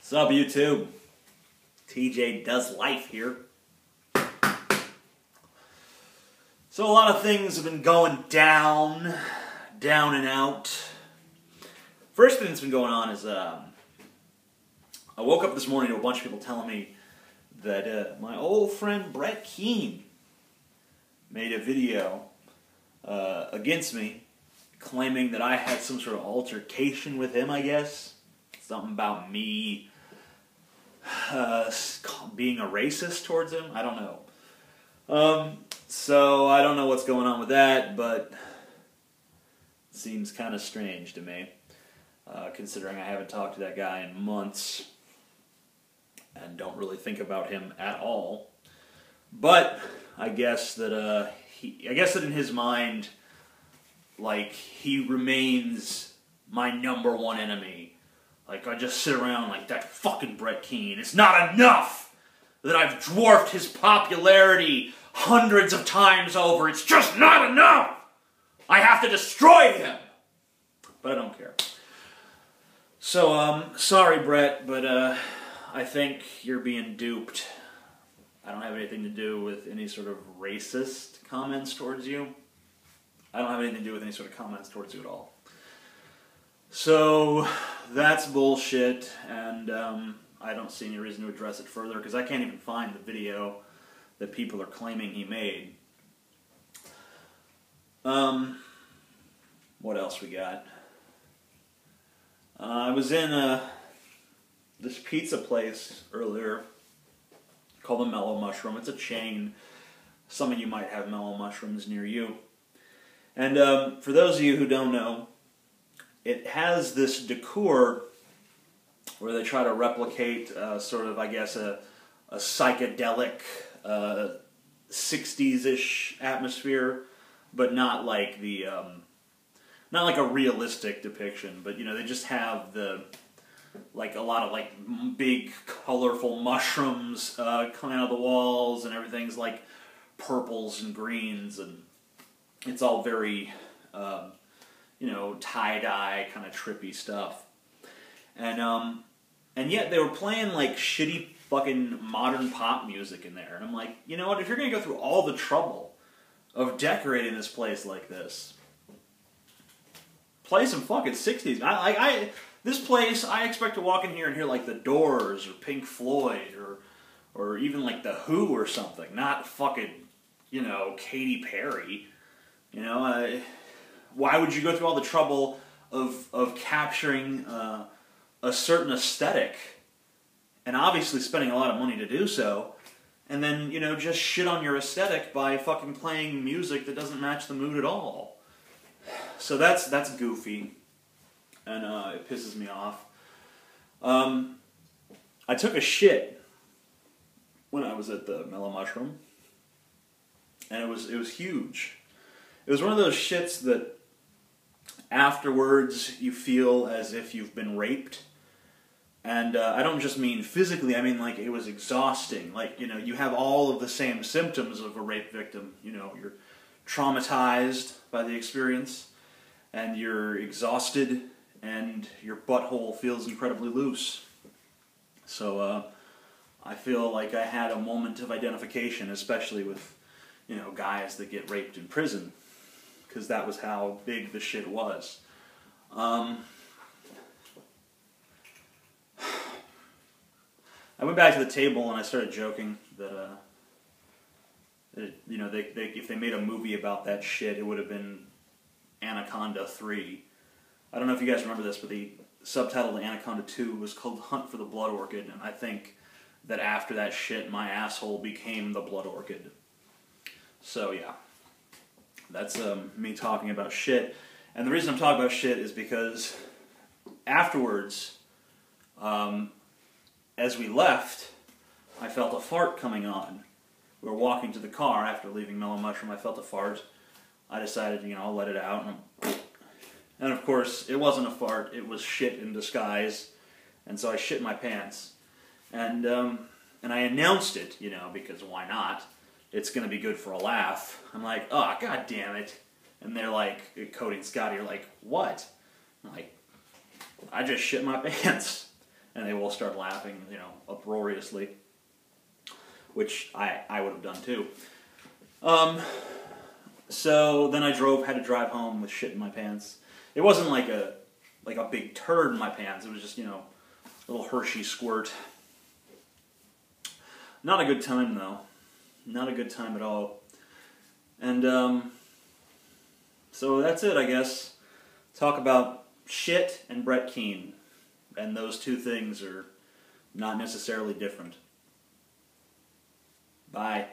What's up, YouTube? TJ Does Life here. So a lot of things have been going down and out. First thing that's been going on is I woke up this morning to a bunch of people telling me that my old friend Brett Keane made a video against me, claiming that I had some sort of altercation with him, I guess. Something about me being a racist towards him. I don't know. So I don't know what's going on with that, but it seems kind of strange to me, considering I haven't talked to that guy in months and don't really think about him at all. But I guess that in his mind, like, he remains my #1 enemy. Like, I just sit around like, that fucking Brett Keane. It's not enough that I've dwarfed his popularity hundreds of times over. It's just not enough. I have to destroy him. But I don't care. So, sorry, Brett, but I think you're being duped. I don't have anything to do with any sort of racist comments towards you. I don't have anything to do with any sort of comments towards you at all. So, that's bullshit, and I don't see any reason to address it further, because I can't even find the video that people are claiming he made. What else we got? I was in this pizza place earlier called the Mellow Mushroom. It's a chain. Some of you might have Mellow Mushrooms near you. And for those of you who don't know, it has this decor where they try to replicate sort of, I guess, a psychedelic 60s-ish atmosphere, but not like the not like a realistic depiction. But you know, they just have a lot of like big colorful mushrooms coming out of the walls, and everything's like purples and greens, and it's all very you know, tie-dye kind of trippy stuff. And yet they were playing like shitty fucking modern pop music in there. And I'm like, you know what, if you're going to go through all the trouble of decorating this place like this, play some fucking 60s. This place, I expect to walk in here and hear like The Doors or Pink Floyd or even like The Who or something. Not fucking, you know, Katy Perry. You know, why would you go through all the trouble of capturing a certain aesthetic, and obviously spending a lot of money to do so, and then, you know, just shit on your aesthetic by fucking playing music that doesn't match the mood at all? So that's goofy, and it pisses me off. I took a shit when I was at the Mellow Mushroom, and it was huge. It was one of those shits that afterwards you feel as if you've been raped. And I don't just mean physically, I mean like it was exhausting. Like, you know, you have all of the same symptoms of a rape victim. You know, you're traumatized by the experience, and you're exhausted, and your butthole feels incredibly loose. So I feel like I had a moment of identification, especially with, you know, guys that get raped in prison, because that was how big the shit was. I went back to the table and I started joking that, you know, if they made a movie about that shit, it would have been Anaconda 3. I don't know if you guys remember this, but the subtitle to Anaconda 2 was called Hunt for the Blood Orchid, and I think that after that shit, my asshole became the blood orchid. So, yeah. That's me talking about shit. And the reason I'm talking about shit is because afterwards, as we left, I felt a fart coming on. We were walking to the car after leaving Mellow Mushroom. I felt a fart. I decided, you know, I'll let it out. And of course, it wasn't a fart. It was shit in disguise. And so I shit my pants. And I announced it, you know, because why not? It's going to be good for a laugh. I'm like, oh, god damn it. And they're like, Cody and Scotty are like, what? I'm like, I just shit my pants. and they will start laughing, uproariously, which I would have done too. So then I had to drive home with shit in my pants. It wasn't like a big turd in my pants. It was just, a little Hershey squirt. Not a good time, though. Not a good time at all. And, so that's it, I guess. Talk about shit and Brett Keane. And those two things are not necessarily different. Bye.